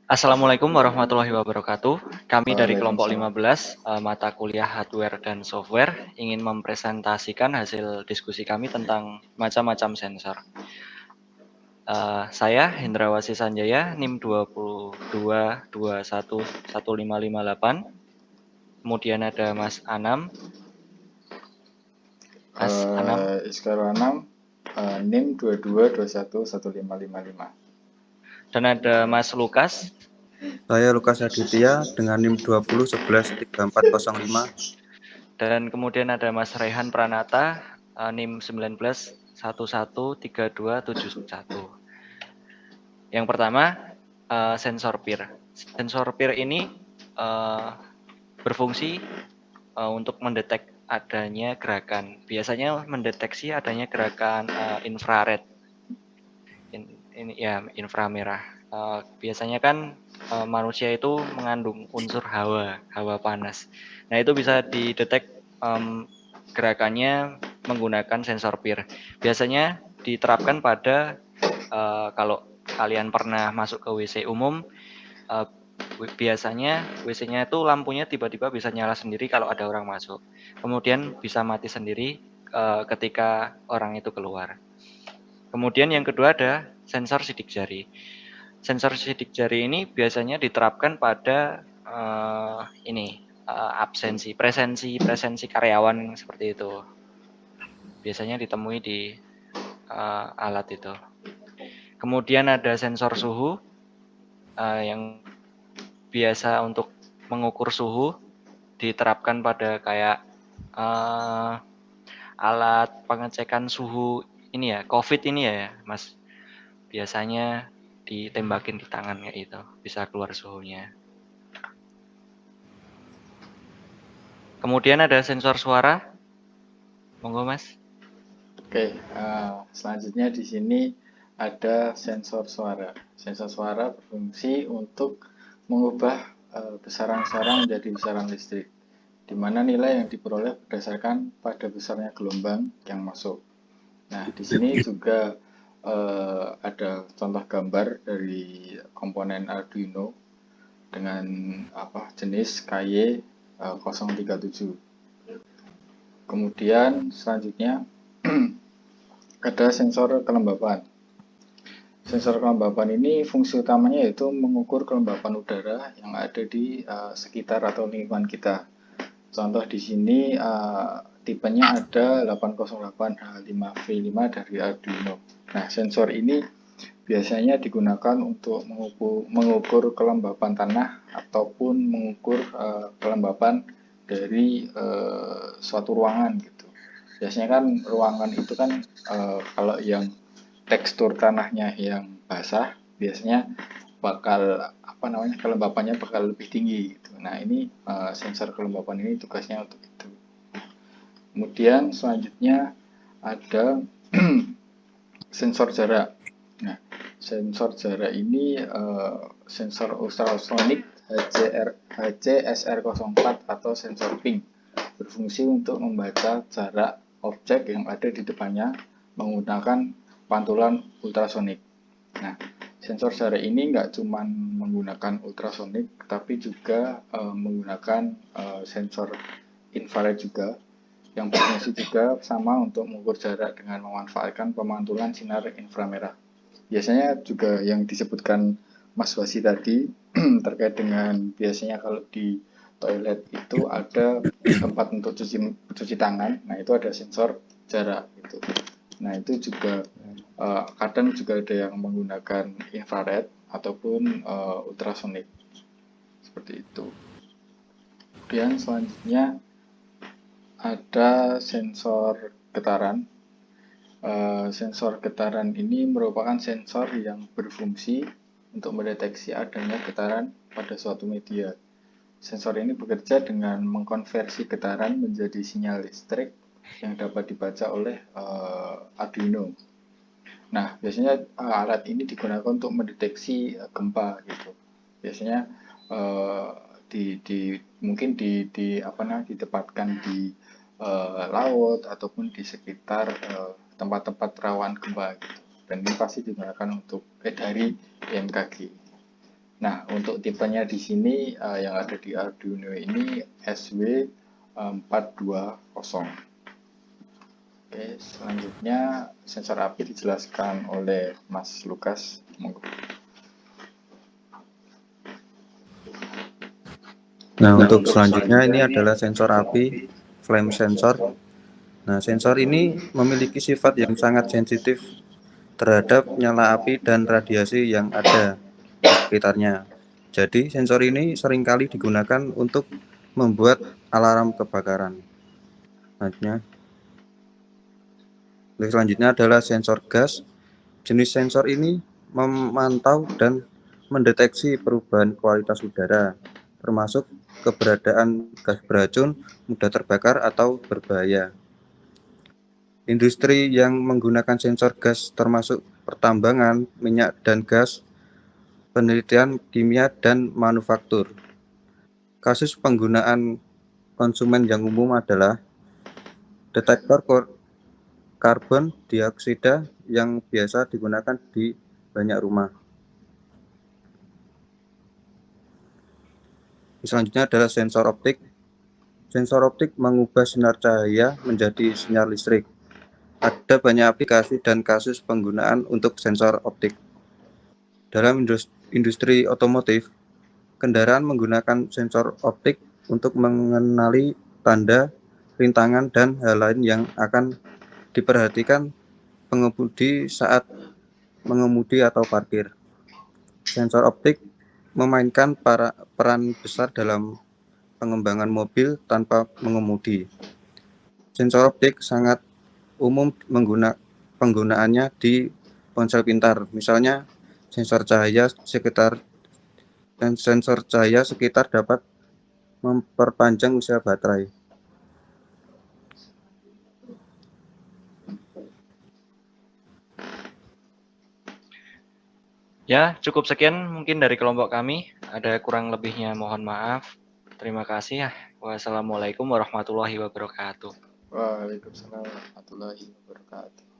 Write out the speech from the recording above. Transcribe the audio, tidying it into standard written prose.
Assalamualaikum warahmatullahi wabarakatuh. Kami dari kelompok Waalaikumsalam. 15, mata kuliah hardware dan software, ingin mempresentasikan hasil diskusi kami tentang macam-macam sensor. Saya Hendrawasi Sanjaya, NIM 22211558. Kemudian ada Mas Anam. Mas Anam. Iskaro Anam, NIM 22211555. Dan ada Mas Lukas. Saya Lukas Aditya dengan NIM 20113405. Dan kemudian ada Mas Rehan Pranata, NIM 19113271. Yang pertama, sensor peer. Sensor peer ini berfungsi untuk mendetek adanya gerakan. Biasanya mendeteksi adanya gerakan infrared. Ini ya inframerah. Biasanya kan manusia itu mengandung unsur hawa panas. Nah, itu bisa didetek gerakannya menggunakan sensor peer. Biasanya diterapkan pada kalau kalian pernah masuk ke WC umum, biasanya WC-nya itu lampunya tiba-tiba bisa nyala sendiri kalau ada orang masuk. Kemudian bisa mati sendiri ketika orang itu keluar. Kemudian yang kedua ada sensor sidik jari. Sensor sidik jari ini biasanya diterapkan pada presensi karyawan seperti itu. Biasanya ditemui di alat itu. Kemudian ada sensor suhu yang biasa untuk mengukur suhu, diterapkan pada kayak alat pengecekan suhu ini ya, COVID ini ya, Mas. Biasanya ditembakin di tangan kayak itu, bisa keluar suhunya. Kemudian ada sensor suara. Monggo, Mas. Oke, selanjutnya di sini ada sensor suara. Sensor suara berfungsi untuk mengubah besaran suara menjadi besaran listrik, di mana nilai yang diperoleh berdasarkan pada besarnya gelombang yang masuk. Nah, di sini juga ada contoh gambar dari komponen Arduino dengan jenis KY037. Kemudian selanjutnya ada sensor kelembapan. Sensor kelembapan ini fungsi utamanya yaitu mengukur kelembapan udara yang ada di sekitar atau lingkungan kita. Contoh di sini tipenya ada 808H5V5 dari Arduino. Nah, sensor ini biasanya digunakan untuk mengukur kelembapan tanah ataupun mengukur kelembapan dari suatu ruangan gitu. Biasanya kan ruangan itu kan kalau yang tekstur tanahnya yang basah, biasanya bakal kelembapannya bakal lebih tinggi gitu. Nah, ini sensor kelembapan ini tugasnya untuk itu. Kemudian selanjutnya ada sensor jarak. Nah, sensor jarak ini sensor ultrasonik HCSR04 atau sensor ping, berfungsi untuk membaca jarak objek yang ada di depannya menggunakan pantulan ultrasonik. Nah, sensor jarak ini nggak cuma menggunakan ultrasonik, tapi juga menggunakan sensor infrared juga, yang berfungsi juga sama untuk mengukur jarak dengan memanfaatkan pemantulan sinar inframerah. Biasanya juga yang disebutkan Mas Wasi tadi terkait dengan biasanya kalau di toilet itu ada tempat untuk cuci tangan, nah itu ada sensor jarak gitu. Nah, itu juga kadang juga ada yang menggunakan infrared ataupun ultrasonik seperti itu. Kemudian selanjutnya ada sensor getaran. Sensor getaran ini merupakan sensor yang berfungsi untuk mendeteksi adanya getaran pada suatu media. Sensor ini bekerja dengan mengkonversi getaran menjadi sinyal listrik yang dapat dibaca oleh Arduino. Nah, biasanya alat ini digunakan untuk mendeteksi gempa gitu. Biasanya mungkin ditempatkan di laut ataupun di sekitar tempat-tempat rawan gempa gitu. Dan ini pasti digunakan untuk dari BMKG. Nah, untuk tipenya di sini yang ada di Arduino ini SW420. Oke, selanjutnya sensor api dijelaskan oleh Mas Lukas. Monggo. Nah, untuk selanjutnya ini adalah sensor api, flame sensor. Nah, sensor ini memiliki sifat yang sangat sensitif terhadap nyala api dan radiasi yang ada di sekitarnya. Jadi, sensor ini seringkali digunakan untuk membuat alarm kebakaran. Selanjutnya adalah sensor gas. Jenis sensor ini memantau dan mendeteksi perubahan kualitas udara, termasuk keberadaan gas beracun, mudah terbakar, atau berbahaya. Industri yang menggunakan sensor gas termasuk pertambangan, minyak dan gas, penelitian kimia, dan manufaktur. Kasus penggunaan konsumen yang umum adalah detektor karbon dioksida yang biasa digunakan di banyak rumah. Selanjutnya adalah sensor optik. Sensor optik mengubah sinar cahaya menjadi sinyal listrik. Ada banyak aplikasi dan kasus penggunaan untuk sensor optik. Dalam industri otomotif, kendaraan menggunakan sensor optik untuk mengenali tanda, rintangan, dan hal lain yang akan diperhatikan pengemudi saat mengemudi atau parkir. Sensor optik memainkan peran besar dalam pengembangan mobil tanpa mengemudi. Sensor optik sangat umum penggunaannya di ponsel pintar, misalnya sensor cahaya sekitar dapat memperpanjang usia baterai. Ya, cukup sekian mungkin dari kelompok kami. Ada kurang lebihnya mohon maaf. Terima kasih ya. Wassalamualaikum warahmatullahi wabarakatuh. Waalaikumsalam warahmatullahi wabarakatuh.